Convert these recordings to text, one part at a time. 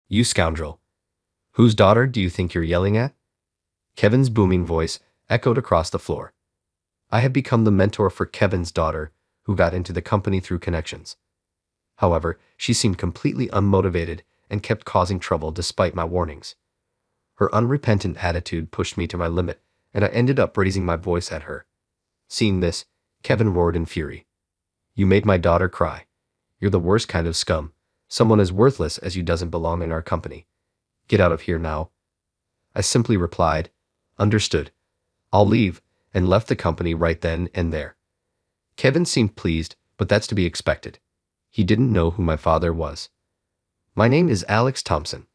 You scoundrel. Whose daughter do you think you're yelling at? Kevin's booming voice echoed across the floor. I had become the mentor for Kevin's daughter, who got into the company through connections. However, she seemed completely unmotivated and kept causing trouble despite my warnings. Her unrepentant attitude pushed me to my limit, and I ended up raising my voice at her. Seeing this, Kevin roared in fury. You made my daughter cry. You're the worst kind of scum. Someone as worthless as you doesn't belong in our company. Get out of here now. I simply replied, Understood. I'll leave, and left the company right then and there. Kevin seemed pleased, but that's to be expected. He didn't know who my father was. My name is Alex Thompson.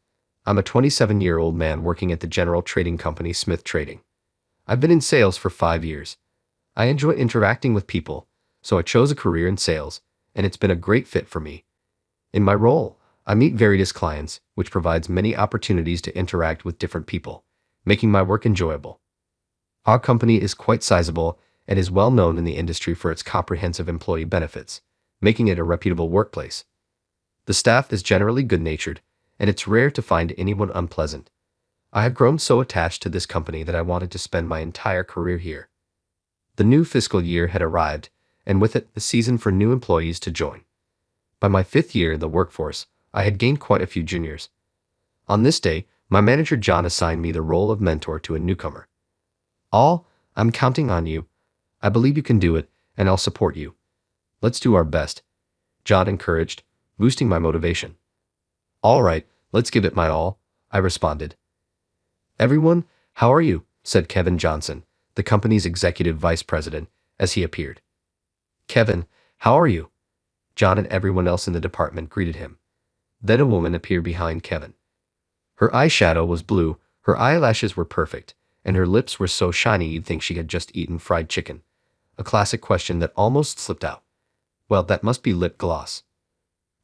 I'm a 27-year-old man working at the general trading company Smith Trading. I've been in sales for 5 years. I enjoy interacting with people, so I chose a career in sales, and it's been a great fit for me. In my role, I meet various clients, which provides many opportunities to interact with different people, making my work enjoyable. Our company is quite sizable and is well known in the industry for its comprehensive employee benefits, making it a reputable workplace. The staff is generally good-natured, and it's rare to find anyone unpleasant. I have grown so attached to this company that I wanted to spend my entire career here. The new fiscal year had arrived, and with it, the season for new employees to join. By my 5th year in the workforce, I had gained quite a few juniors. On this day, my manager John assigned me the role of mentor to a newcomer. I'm counting on you. I believe you can do it, and I'll support you. Let's do our best, John encouraged, boosting my motivation. All right, let's give it my all, I responded. Everyone, how are you? Said Kevin Johnson, the company's executive vice president, as he appeared. Kevin, how are you? John and everyone else in the department greeted him. Then a woman appeared behind Kevin. Her eyeshadow was blue, her eyelashes were perfect, and her lips were so shiny you'd think she had just eaten fried chicken. A classic question that almost slipped out. Well, that must be lip gloss.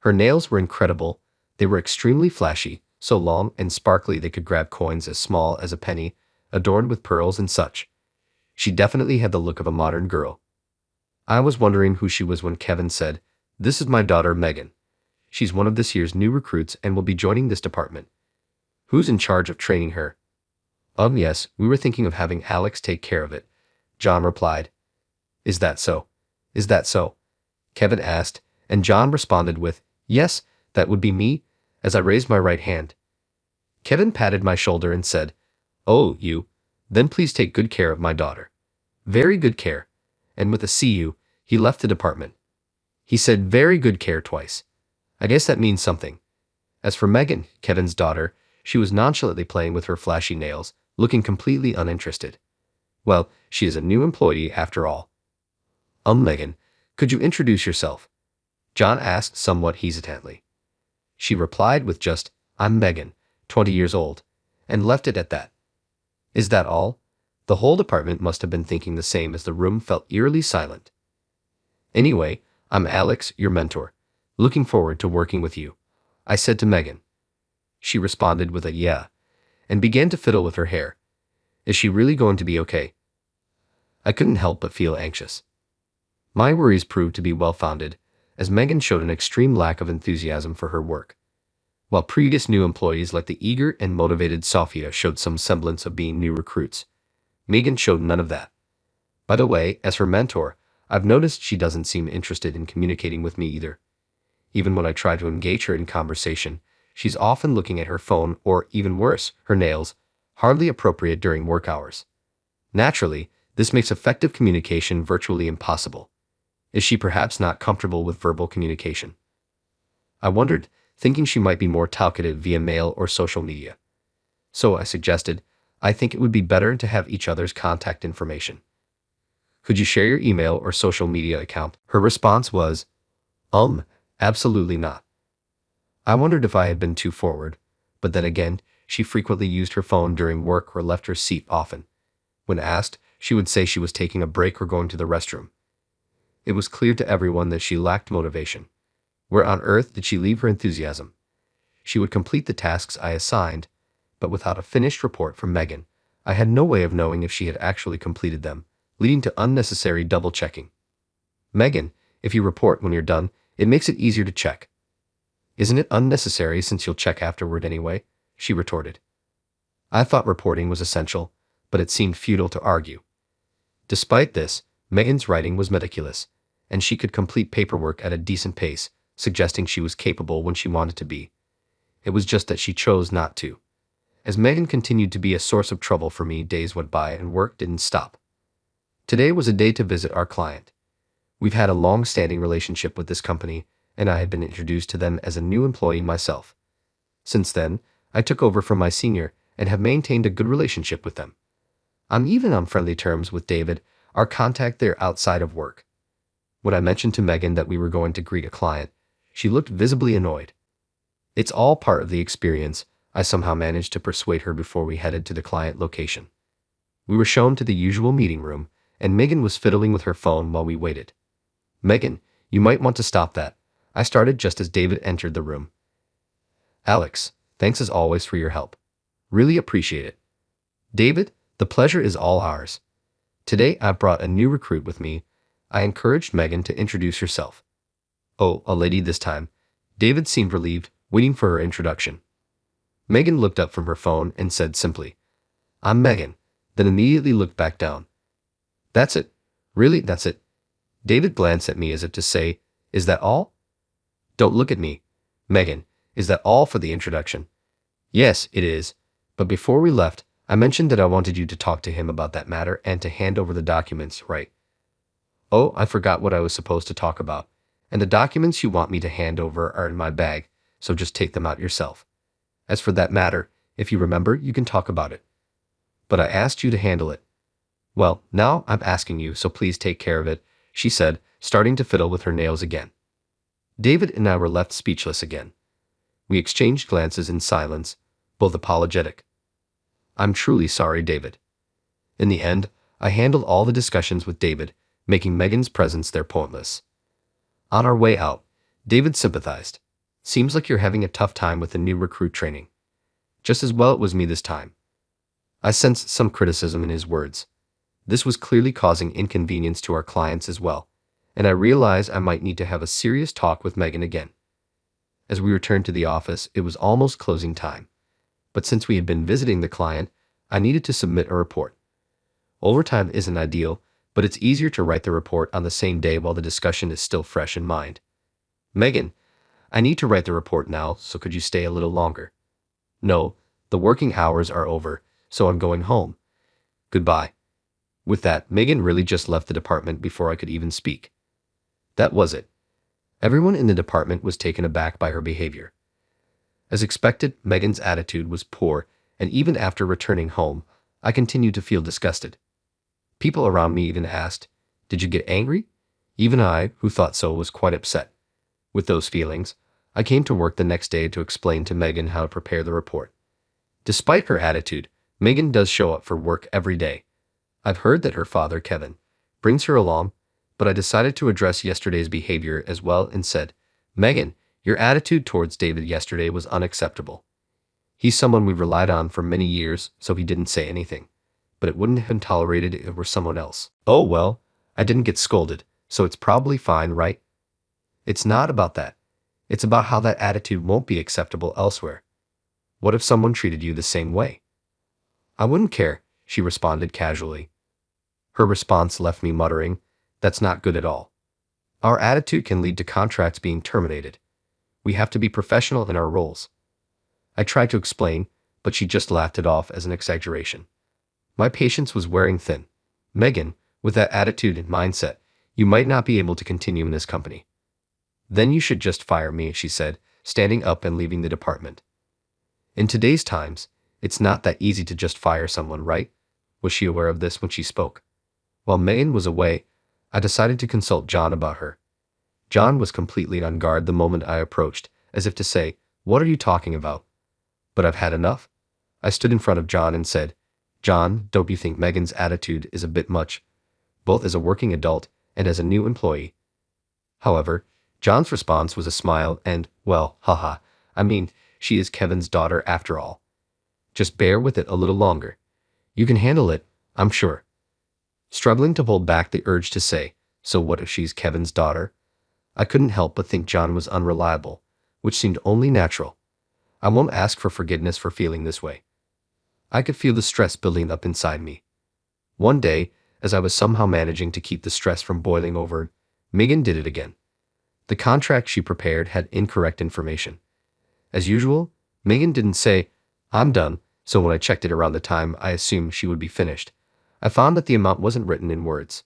Her nails were incredible. They were extremely flashy, so long and sparkly they could grab coins as small as a penny, adorned with pearls and such. She definitely had the look of a modern girl. I was wondering who she was when Kevin said, This is my daughter Megan. She's one of this year's new recruits and will be joining this department. Who's in charge of training her? Yes, we were thinking of having Alex take care of it, John replied. Is that so? Is that so? Kevin asked, and John responded with, Yes, that would be me, as I raised my right hand. Kevin patted my shoulder and said, Oh, you? Then please take good care of my daughter. Very good care. And with a "see you," he left the department. He said very good care twice. I guess that means something. As for Megan, Kevin's daughter, she was nonchalantly playing with her flashy nails, looking completely uninterested. Well, she is a new employee after all. Megan, could you introduce yourself? John asked somewhat hesitantly. She replied with just, I'm Megan, 20 years old, and left it at that. Is that all? The whole department must have been thinking the same as the room felt eerily silent. Anyway, I'm Alex, your mentor. Looking forward to working with you, I said to Megan. She responded with a yeah, and began to fiddle with her hair. Is she really going to be okay? I couldn't help but feel anxious. My worries proved to be well-founded, as Megan showed an extreme lack of enthusiasm for her work. While previous new employees like the eager and motivated Sophia showed some semblance of being new recruits, Megan showed none of that. By the way, as her mentor, I've noticed she doesn't seem interested in communicating with me either. Even when I try to engage her in conversation, she's often looking at her phone or, even worse, her nails, hardly appropriate during work hours. Naturally, this makes effective communication virtually impossible. Is she perhaps not comfortable with verbal communication? I wondered, thinking she might be more talkative via mail or social media. So I suggested, I think it would be better to have each other's contact information. Could you share your email or social media account? Her response was, absolutely not. I wondered if I had been too forward, but then again, she frequently used her phone during work or left her seat often. When asked, she would say she was taking a break or going to the restroom. It was clear to everyone that she lacked motivation. Where on earth did she leave her enthusiasm? She would complete the tasks I assigned, but without a finished report from Megan, I had no way of knowing if she had actually completed them, leading to unnecessary double-checking. Megan, if you report when you're done, it makes it easier to check. Isn't it unnecessary since you'll check afterward anyway? She retorted. I thought reporting was essential, but it seemed futile to argue. Despite this, Megan's writing was meticulous, and she could complete paperwork at a decent pace, suggesting she was capable when she wanted to be. It was just that she chose not to. As Megan continued to be a source of trouble for me, days went by and work didn't stop. Today was a day to visit our client. We've had a long-standing relationship with this company, and I had been introduced to them as a new employee myself. Since then, I took over from my senior and have maintained a good relationship with them. I'm even on friendly terms with David, our contact there outside of work. When I mentioned to Megan that we were going to greet a client, she looked visibly annoyed. It's all part of the experience. I somehow managed to persuade her before we headed to the client location. We were shown to the usual meeting room, and Megan was fiddling with her phone while we waited. Megan, you might want to stop that. I started just as David entered the room. Alex, thanks as always for your help. Really appreciate it. David, the pleasure is all ours. Today I've brought a new recruit with me. I encouraged Megan to introduce herself. Oh, a lady this time. David seemed relieved, waiting for her introduction. Megan looked up from her phone and said simply, I'm Megan, then immediately looked back down. That's it. Really, that's it. David glanced at me as if to say, is that all? Don't look at me. Megan, is that all for the introduction? Yes, it is. But before we left, I mentioned that I wanted you to talk to him about that matter and to hand over the documents, right? Oh, I forgot what I was supposed to talk about. And the documents you want me to hand over are in my bag, so just take them out yourself. As for that matter, if you remember, you can talk about it. But I asked you to handle it. Well, now I'm asking you, so please take care of it, she said, starting to fiddle with her nails again. David and I were left speechless again. We exchanged glances in silence, both apologetic. I'm truly sorry, David. In the end, I handled all the discussions with David, making Megan's presence there pointless. On our way out, David sympathized. Seems like you're having a tough time with the new recruit training. Just as well it was me this time. I sensed some criticism in his words. This was clearly causing inconvenience to our clients as well, and I realized I might need to have a serious talk with Megan again. As we returned to the office, it was almost closing time. But since we had been visiting the client, I needed to submit a report. Overtime isn't ideal, but it's easier to write the report on the same day while the discussion is still fresh in mind. Megan, I need to write the report now, so could you stay a little longer? No, the working hours are over, so I'm going home. Goodbye. With that, Megan really just left the department before I could even speak. That was it. Everyone in the department was taken aback by her behavior. As expected, Megan's attitude was poor, and even after returning home, I continued to feel disgusted. People around me even asked, "Did you get angry?" Even I, who thought so, was quite upset. With those feelings, I came to work the next day to explain to Megan how to prepare the report. Despite her attitude, Megan does show up for work every day. I've heard that her father, Kevin, brings her along, but I decided to address yesterday's behavior as well and said, Megan, your attitude towards David yesterday was unacceptable. He's someone we've relied on for many years, so he didn't say anything. But it wouldn't have been tolerated if it were someone else. Oh well, I didn't get scolded, so it's probably fine, right? It's not about that. It's about how that attitude won't be acceptable elsewhere. What if someone treated you the same way? I wouldn't care, she responded casually. Her response left me muttering, that's not good at all. Our attitude can lead to contracts being terminated. We have to be professional in our roles. I tried to explain, but she just laughed it off as an exaggeration. My patience was wearing thin. Megan, with that attitude and mindset, you might not be able to continue in this company. Then you should just fire me, she said, standing up and leaving the department. In today's times, it's not that easy to just fire someone, right? Was she aware of this when she spoke? While Megan was away, I decided to consult John about her. John was completely on guard the moment I approached, as if to say, what are you talking about? But I've had enough. I stood in front of John and said, John, don't you think Megan's attitude is a bit much, both as a working adult and as a new employee? However, John's response was a smile and, well, haha, I mean, she is Kevin's daughter after all. Just bear with it a little longer. You can handle it, I'm sure. Struggling to hold back the urge to say, so what if she's Kevin's daughter? I couldn't help but think John was unreliable, which seemed only natural. I won't ask for forgiveness for feeling this way. I could feel the stress building up inside me. One day, as I was somehow managing to keep the stress from boiling over, Megan did it again. The contract she prepared had incorrect information. As usual, Megan didn't say, "I'm done," so when I checked it around the time I assumed she would be finished, I found that the amount wasn't written in words.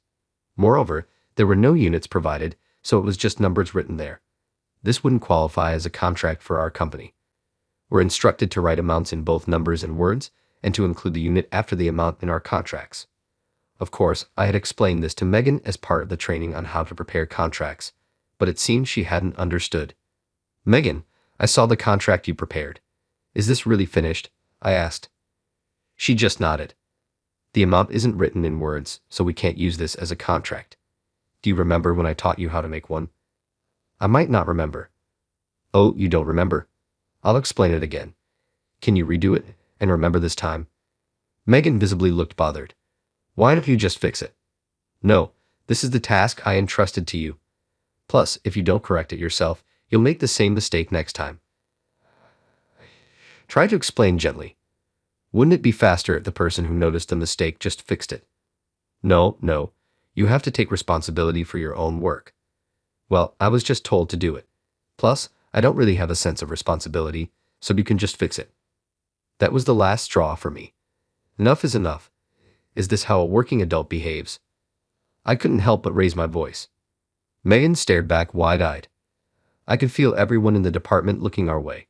Moreover, there were no units provided, so it was just numbers written there. This wouldn't qualify as a contract for our company. We're instructed to write amounts in both numbers and words, and to include the unit after the amount in our contracts. Of course, I had explained this to Megan as part of the training on how to prepare contracts, but it seemed she hadn't understood. "Megan, I saw the contract you prepared. Is this really finished?" I asked. She just nodded. "The amount isn't written in words, so we can't use this as a contract. Do you remember when I taught you how to make one?" "I might not remember." "Oh, you don't remember? I'll explain it again. Can you redo it, and remember this time?" Megan visibly looked bothered. "Why don't you just fix it?" "No, this is the task I entrusted to you. Plus, if you don't correct it yourself, you'll make the same mistake next time." Try to explain gently. Wouldn't it be faster if the person who noticed the mistake just fixed it? No, you have to take responsibility for your own work." "Well, I was just told to do it. Plus, I don't really have a sense of responsibility, so you can just fix it." That was the last straw for me. Enough is enough. Is this how a working adult behaves? I couldn't help but raise my voice. Megan stared back wide-eyed. I could feel everyone in the department looking our way.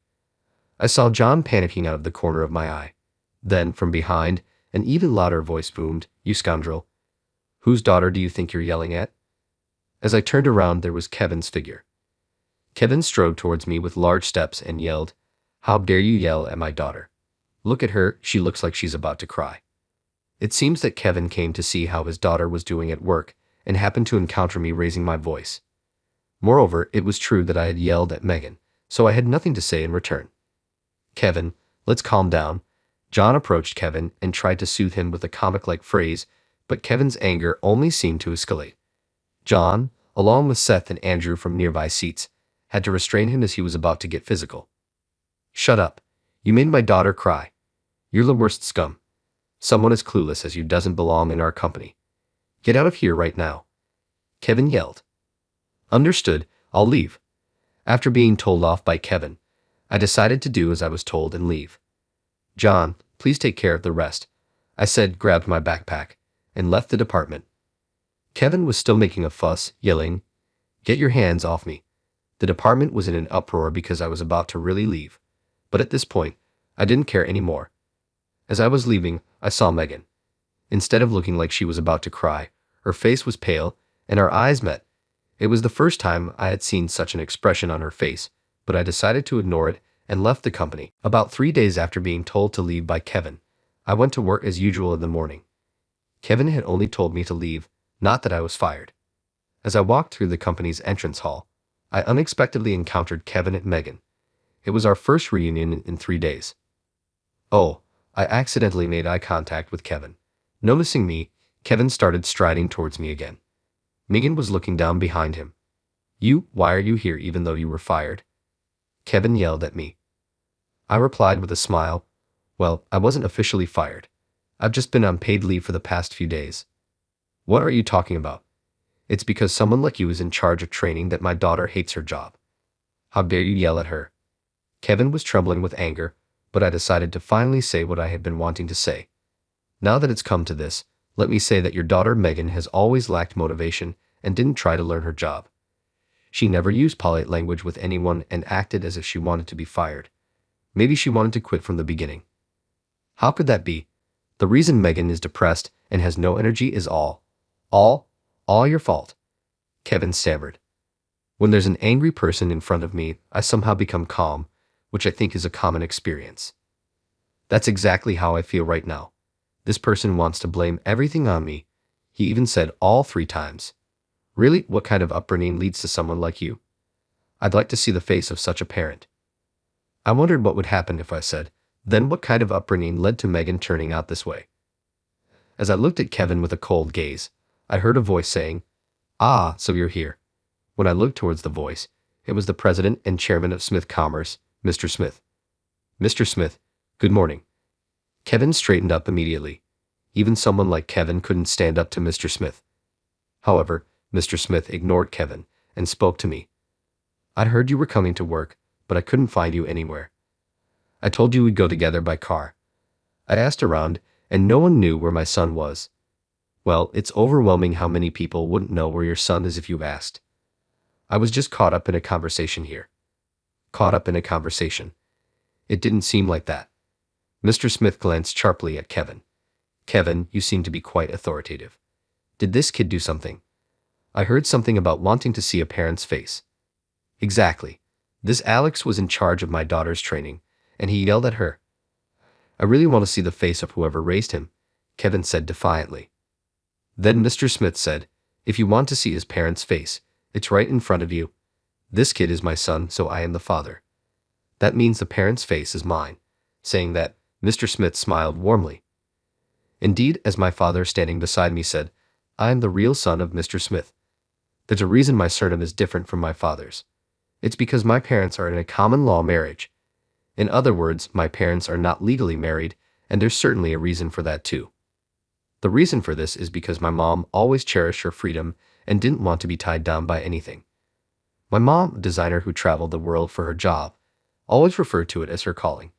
I saw John panicking out of the corner of my eye. Then, from behind, an even louder voice boomed, "You scoundrel. Whose daughter do you think you're yelling at?" As I turned around, there was Kevin's figure. Kevin strode towards me with large steps and yelled, "How dare you yell at my daughter? Look at her, she looks like she's about to cry." It seems that Kevin came to see how his daughter was doing at work and happened to encounter me raising my voice. Moreover, it was true that I had yelled at Megan, so I had nothing to say in return. "Kevin, let's calm down." John approached Kevin and tried to soothe him with a comic-like phrase, but Kevin's anger only seemed to escalate. John, along with Seth and Andrew from nearby seats, had to restrain him as he was about to get physical. "Shut up. You made my daughter cry. You're the worst scum. Someone as clueless as you doesn't belong in our company. Get out of here right now," Kevin yelled. "Understood, I'll leave." After being told off by Kevin, I decided to do as I was told and leave. "John, please take care of the rest," I said, grabbed my backpack, and left the department. Kevin was still making a fuss, yelling, "Get your hands off me." The department was in an uproar because I was about to really leave. But at this point, I didn't care anymore. As I was leaving, I saw Megan. Instead of looking like she was about to cry, her face was pale, and our eyes met. It was the first time I had seen such an expression on her face, but I decided to ignore it and left the company. About 3 days after being told to leave by Kevin, I went to work as usual in the morning. Kevin had only told me to leave, not that I was fired. As I walked through the company's entrance hall, I unexpectedly encountered Kevin and Megan. It was our first reunion in 3 days. Oh, I accidentally made eye contact with Kevin. Noticing me, Kevin started striding towards me again. Megan was looking down behind him. Why are you here even though you were fired?" Kevin yelled at me. I replied with a smile, "Well, I wasn't officially fired. I've just been on paid leave for the past few days." "What are you talking about? It's because someone like you is in charge of training that my daughter hates her job. How dare you yell at her?" Kevin was trembling with anger, but I decided to finally say what I had been wanting to say. "Now that it's come to this, let me say that your daughter Megan has always lacked motivation and didn't try to learn her job. She never used polite language with anyone and acted as if she wanted to be fired. Maybe she wanted to quit from the beginning." "How could that be? The reason Megan is depressed and has no energy is all your fault," Kevin stammered. When there's an angry person in front of me, I somehow become calm, which I think is a common experience. That's exactly how I feel right now. This person wants to blame everything on me. He even said all 3 times. Really, what kind of upbringing leads to someone like you? I'd like to see the face of such a parent. I wondered what would happen if I said, then what kind of upbringing led to Megan turning out this way? As I looked at Kevin with a cold gaze, I heard a voice saying, "Ah, so you're here." When I looked towards the voice, It was the president and chairman of Smith Commerce, Mr. Smith. Mr. Smith, good morning. Kevin straightened up immediately. Even someone like Kevin couldn't stand up to Mr. Smith. However, Mr. Smith ignored Kevin and spoke to me. I'd heard you were coming to work, but I couldn't find you anywhere. I told you we'd go together by car. I asked around, and no one knew where my son was. Well, it's overwhelming how many people wouldn't know where your son is if you asked. I was just caught up in a conversation here. Caught up in a conversation. It didn't seem like that. Mr. Smith glanced sharply at Kevin. Kevin, you seem to be quite authoritative. Did this kid do something? I heard something about wanting to see a parent's face. Exactly. This Alex was in charge of my daughter's training, and he yelled at her. I really want to see the face of whoever raised him, Kevin said defiantly. Then Mr. Smith said, if you want to see his parent's face, it's right in front of you. This kid is my son, so I am the father. That means the parent's face is mine. Saying that, Mr. Smith smiled warmly. Indeed, as my father standing beside me said, I am the real son of Mr. Smith. There's a reason my surname is different from my father's. It's because my parents are in a common law marriage. In other words, my parents are not legally married, and there's certainly a reason for that too. The reason for this is because my mom always cherished her freedom and didn't want to be tied down by anything. My mom, a designer who traveled the world for her job, always referred to it as her calling.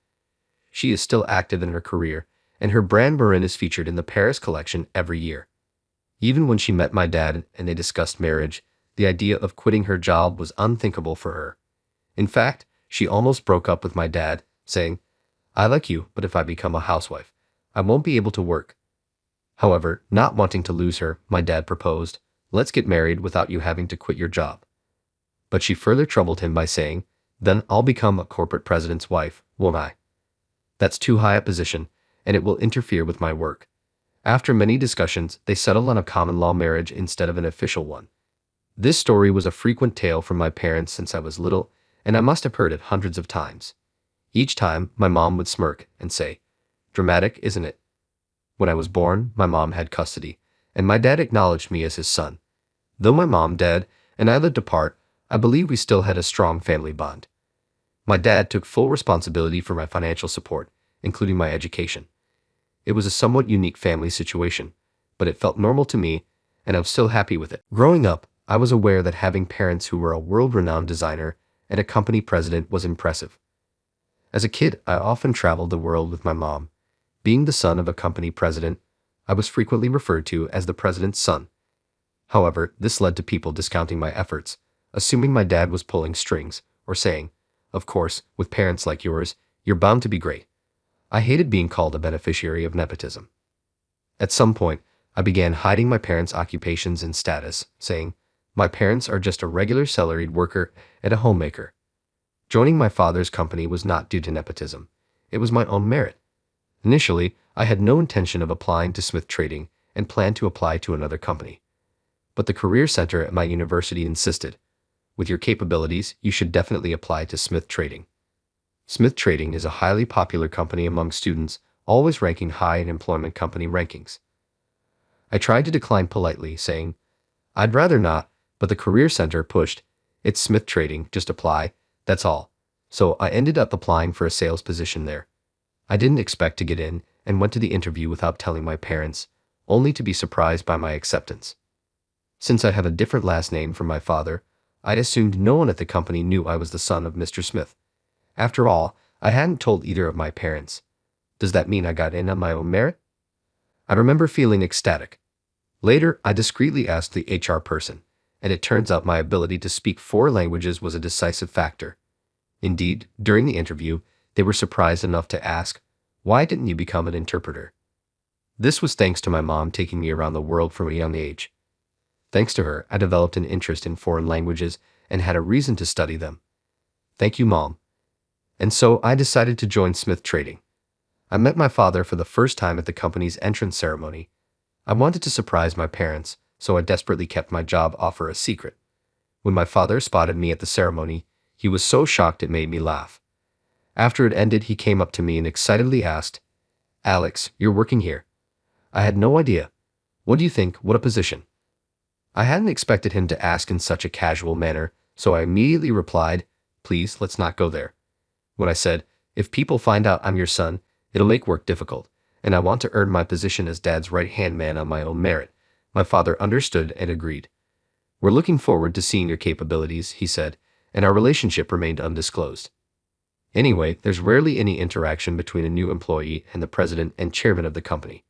She is still active in her career, and her brand Marin is featured in the Paris collection every year. Even when she met my dad and they discussed marriage, the idea of quitting her job was unthinkable for her. In fact, she almost broke up with my dad, saying, I like you, but if I become a housewife, I won't be able to work. However, not wanting to lose her, my dad proposed, let's get married without you having to quit your job. But she further troubled him by saying, then I'll become a corporate president's wife, won't I? That's too high a position, and it will interfere with my work. After many discussions, they settled on a common law marriage instead of an official one. This story was a frequent tale from my parents since I was little, and I must have heard it hundreds of times. Each time, my mom would smirk and say, dramatic, isn't it? When I was born, my mom had custody, and my dad acknowledged me as his son. Though my mom, dad, and I lived apart, I believe we still had a strong family bond. My dad took full responsibility for my financial support, including my education. It was a somewhat unique family situation, but it felt normal to me, and I was still happy with it. Growing up, I was aware that having parents who were a world-renowned designer and a company president was impressive. As a kid, I often traveled the world with my mom. Being the son of a company president, I was frequently referred to as the president's son. However, this led to people discounting my efforts, assuming my dad was pulling strings, or saying, of course, with parents like yours, you're bound to be great. I hated being called a beneficiary of nepotism. At some point, I began hiding my parents' occupations and status, saying, my parents are just a regular salaried worker and a homemaker. Joining my father's company was not due to nepotism. It was my own merit. Initially, I had no intention of applying to Smith Trading and planned to apply to another company. But the Career Center at my university insisted, with your capabilities, you should definitely apply to Smith Trading. Smith Trading is a highly popular company among students, always ranking high in employment company rankings. I tried to decline politely, saying, I'd rather not, but the Career Center pushed, it's Smith Trading, just apply, that's all. So I ended up applying for a sales position there. I didn't expect to get in and went to the interview without telling my parents, only to be surprised by my acceptance. Since I have a different last name from my father, I assumed no one at the company knew I was the son of Mr. Smith. After all, I hadn't told either of my parents. Does that mean I got in on my own merit? I remember feeling ecstatic. Later, I discreetly asked the HR person, and it turns out my ability to speak 4 languages was a decisive factor. Indeed, during the interview, they were surprised enough to ask, why didn't you become an interpreter? This was thanks to my mom taking me around the world from a young age. Thanks to her, I developed an interest in foreign languages and had a reason to study them. Thank you, Mom. And so I decided to join Smith Trading. I met my father for the first time at the company's entrance ceremony. I wanted to surprise my parents, so I desperately kept my job offer a secret. When my father spotted me at the ceremony, he was so shocked it made me laugh. After it ended, he came up to me and excitedly asked, Alex, you're working here. I had no idea. What do you think? What a position. I hadn't expected him to ask in such a casual manner, So I immediately replied, please, let's not go there. When I said, if people find out I'm your son, it'll make work difficult, and I want to earn my position as Dad's right-hand man on my own merit, my father understood and agreed. We're looking forward to seeing your capabilities, he said, and our relationship remained undisclosed. Anyway, there's rarely any interaction between a new employee and the president and chairman of the company.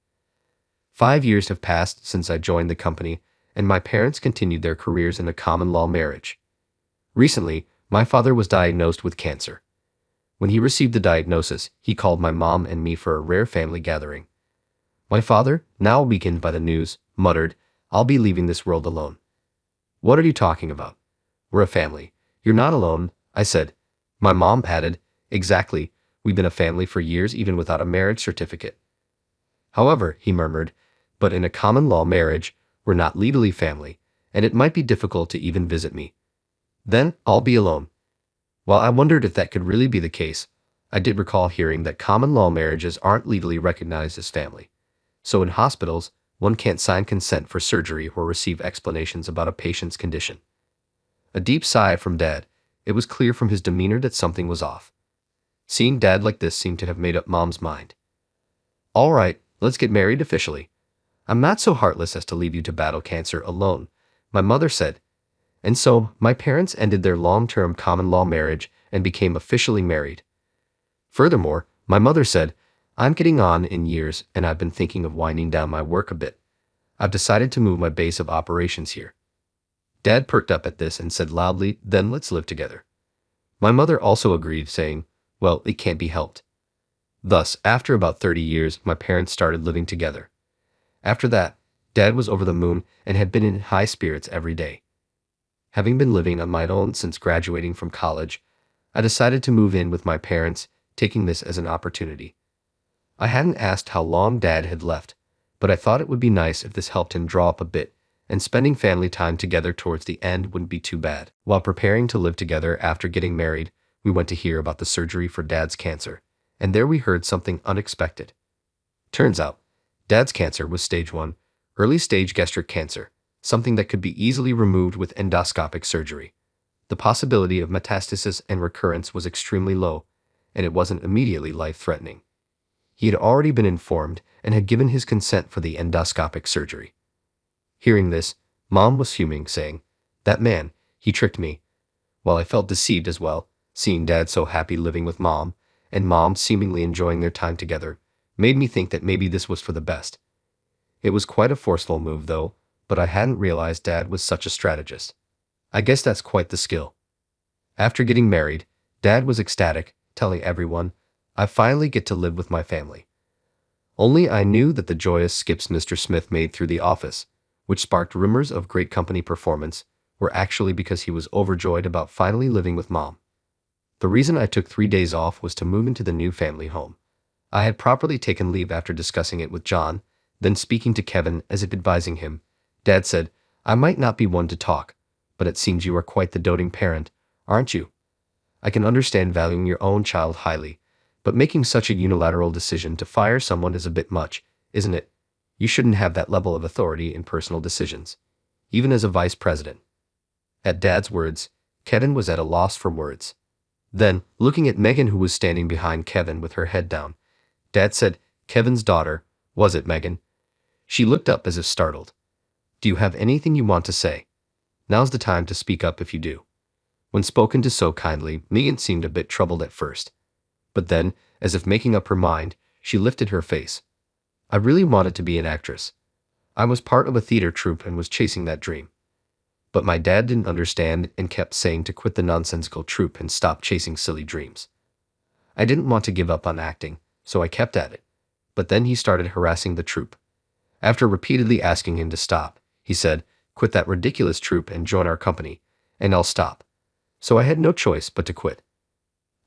5 years have passed since I joined the company, and my parents continued their careers in a common-law marriage. Recently, my father was diagnosed with cancer. When he received the diagnosis, he called my mom and me for a rare family gathering. My father, now weakened by the news, muttered, I'll be leaving this world alone. What are you talking about? We're a family. You're not alone, I said. My mom added, exactly, we've been a family for years even without a marriage certificate. However, he murmured, but in a common-law marriage, we're not legally family, and it might be difficult to even visit me. Then, I'll be alone. While I wondered if that could really be the case, I did recall hearing that common-law marriages aren't legally recognized as family. So in hospitals, one can't sign consent for surgery or receive explanations about a patient's condition. A deep sigh from Dad. It was clear from his demeanor that something was off. Seeing Dad like this seemed to have made up Mom's mind. All right, let's get married officially. I'm not so heartless as to leave you to battle cancer alone, my mother said. And so, my parents ended their long-term common-law marriage and became officially married. Furthermore, my mother said, I'm getting on in years and I've been thinking of winding down my work a bit. I've decided to move my base of operations here. Dad perked up at this and said loudly, then let's live together. My mother also agreed, saying, well, it can't be helped. Thus, after about 30 years, my parents started living together. After that, Dad was over the moon and had been in high spirits every day. Having been living on my own since graduating from college, I decided to move in with my parents, taking this as an opportunity. I hadn't asked how long Dad had left, but I thought it would be nice if this helped him draw up a bit, and spending family time together towards the end wouldn't be too bad. While preparing to live together after getting married, we went to hear about the surgery for Dad's cancer, and there we heard something unexpected. Turns out, Dad's cancer was stage 1, early-stage gastric cancer, something that could be easily removed with endoscopic surgery. The possibility of metastasis and recurrence was extremely low, and it wasn't immediately life-threatening. He had already been informed and had given his consent for the endoscopic surgery. Hearing this, Mom was fuming, saying, that man, he tricked me. While I felt deceived as well, seeing Dad so happy living with Mom, and Mom seemingly enjoying their time together, made me think that maybe this was for the best. It was quite a forceful move, though, but I hadn't realized Dad was such a strategist. I guess that's quite the skill. After getting married, Dad was ecstatic, telling everyone, I finally get to live with my family. Only I knew that the joyous skips Mr. Smith made through the office, which sparked rumors of great company performance, were actually because he was overjoyed about finally living with Mom. The reason I took 3 days off was to move into the new family home. I had properly taken leave after discussing it with John, then speaking to Kevin as if advising him. Dad said, I might not be one to talk, but it seems you are quite the doting parent, aren't you? I can understand valuing your own child highly, but making such a unilateral decision to fire someone is a bit much, isn't it? You shouldn't have that level of authority in personal decisions, even as a vice president. At Dad's words, Kevin was at a loss for words. Then, looking at Megan, who was standing behind Kevin with her head down, Dad said, Kevin's daughter, was it, Megan? She looked up as if startled. Do you have anything you want to say? Now's the time to speak up if you do. When spoken to so kindly, Megan seemed a bit troubled at first. But then, as if making up her mind, she lifted her face. I really wanted to be an actress. I was part of a theater troupe and was chasing that dream. But my dad didn't understand and kept saying to quit the nonsensical troupe and stop chasing silly dreams. I didn't want to give up on acting, so I kept at it. But then he started harassing the troupe. After repeatedly asking him to stop, he said, quit that ridiculous troupe and join our company, and I'll stop. So I had no choice but to quit.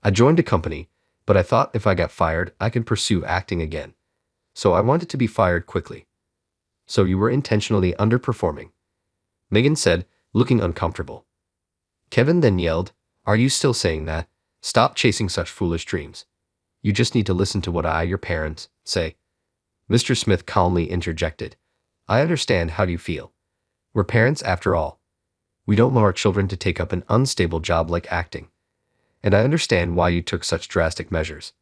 I joined a company, but I thought if I got fired, I could pursue acting again. So I wanted to be fired quickly. So you were intentionally underperforming, Megan said, looking uncomfortable. Kevin then yelled, are you still saying that? Stop chasing such foolish dreams. You just need to listen to what I, your parents, say. Mr. Smith calmly interjected. I understand how you feel. We're parents after all. We don't want our children to take up an unstable job like acting. And I understand why you took such drastic measures.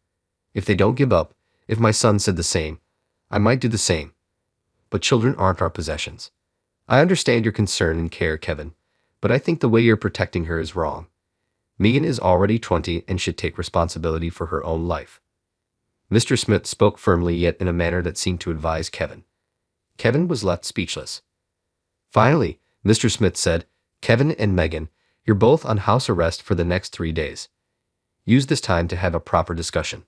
If they don't give up, if my son said the same, I might do the same. But children aren't our possessions. I understand your concern and care, Kevin, but I think the way you're protecting her is wrong. Megan is already 20 and should take responsibility for her own life. Mr. Smith spoke firmly yet in a manner that seemed to advise Kevin. Kevin was left speechless. Finally, Mr. Smith said, Kevin and Megan, you're both on house arrest for the next 3 days. Use this time to have a proper discussion.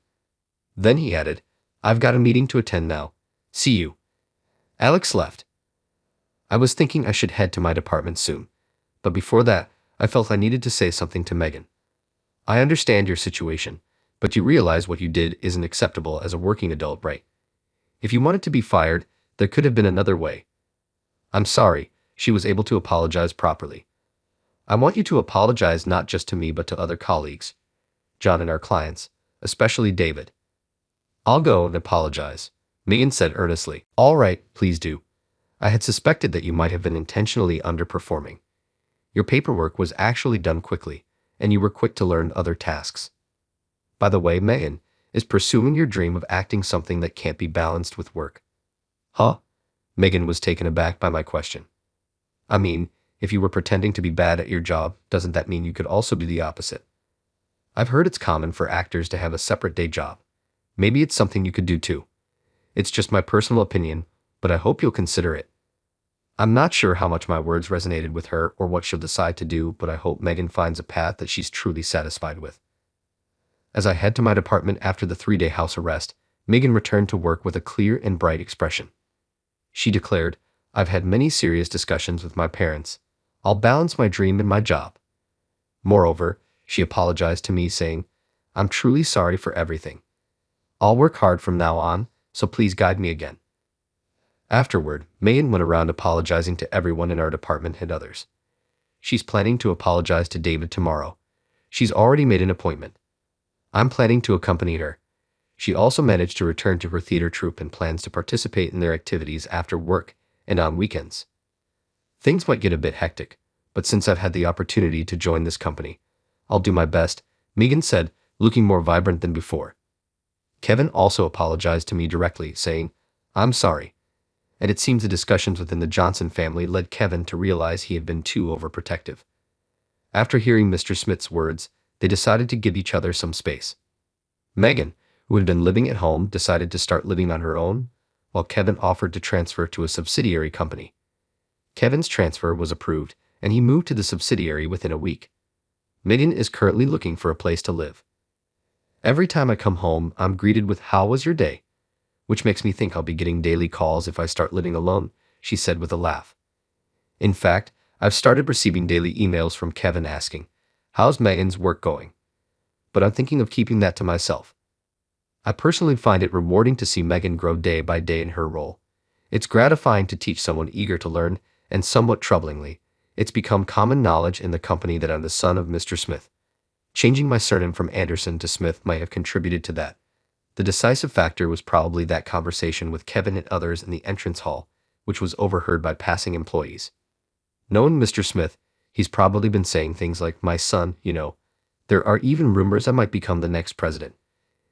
Then he added, I've got a meeting to attend now. See you. Alex left. I was thinking I should head to my department soon, but before that, I felt I needed to say something to Megan. I understand your situation, but you realize what you did isn't acceptable as a working adult, right? If you wanted to be fired, there could have been another way. I'm sorry, she was able to apologize properly. I want you to apologize not just to me but to other colleagues, John and our clients, especially David. I'll go and apologize, Megan said earnestly. All right, please do. I had suspected that you might have been intentionally underperforming. Your paperwork was actually done quickly, and you were quick to learn other tasks. By the way, Megan, is pursuing your dream of acting something that can't be balanced with work? Huh? Megan was taken aback by my question. I mean, if you were pretending to be bad at your job, doesn't that mean you could also do the opposite? I've heard it's common for actors to have a separate day job. Maybe it's something you could do too. It's just my personal opinion, but I hope you'll consider it. I'm not sure how much my words resonated with her or what she'll decide to do, but I hope Megan finds a path that she's truly satisfied with. As I head to my department after the 3-day house arrest, Megan returned to work with a clear and bright expression. She declared, I've had many serious discussions with my parents. I'll balance my dream and my job. Moreover, she apologized to me saying, I'm truly sorry for everything. I'll work hard from now on, so please guide me again. Afterward, Megan went around apologizing to everyone in our department and others. She's planning to apologize to David tomorrow. She's already made an appointment. I'm planning to accompany her. She also managed to return to her theater troupe and plans to participate in their activities after work and on weekends. Things might get a bit hectic, but since I've had the opportunity to join this company, I'll do my best, Megan said, looking more vibrant than before. Kevin also apologized to me directly, saying, I'm sorry. And it seems the discussions within the Johnson family led Kevin to realize he had been too overprotective. After hearing Mr. Smith's words, they decided to give each other some space. Megan, who had been living at home, decided to start living on her own, while Kevin offered to transfer to a subsidiary company. Kevin's transfer was approved, and he moved to the subsidiary within a week. Megan is currently looking for a place to live. Every time I come home, I'm greeted with, how was your day? Which makes me think I'll be getting daily calls if I start living alone, she said with a laugh. In fact, I've started receiving daily emails from Kevin asking, how's Megan's work going? But I'm thinking of keeping that to myself. I personally find it rewarding to see Megan grow day by day in her role. It's gratifying to teach someone eager to learn, and somewhat troublingly, it's become common knowledge in the company that I'm the son of Mr. Smith. Changing my surname from Anderson to Smith might have contributed to that. The decisive factor was probably that conversation with Kevin and others in the entrance hall, which was overheard by passing employees. Knowing Mr. Smith, he's probably been saying things like, my son, you know. There are even rumors I might become the next president.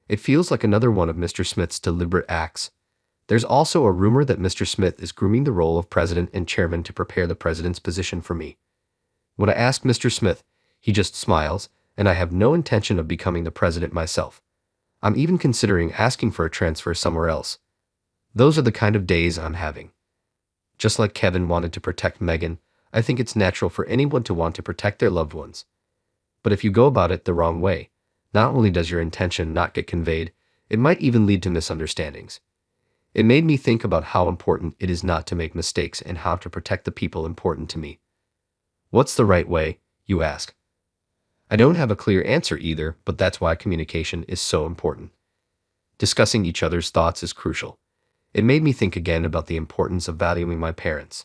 It feels like another one of Mr. Smith's deliberate acts. There's also a rumor that Mr. Smith is grooming the role of president and chairman to prepare the president's position for me. When I ask Mr. Smith, he just smiles, and I have no intention of becoming the president myself. I'm even considering asking for a transfer somewhere else. Those are the kind of days I'm having. Just like Kevin wanted to protect Megan, I think it's natural for anyone to want to protect their loved ones. But if you go about it the wrong way, not only does your intention not get conveyed, it might even lead to misunderstandings. It made me think about how important it is not to make mistakes and how to protect the people important to me. What's the right way, you ask? I don't have a clear answer either, but that's why communication is so important. Discussing each other's thoughts is crucial. It made me think again about the importance of valuing my parents.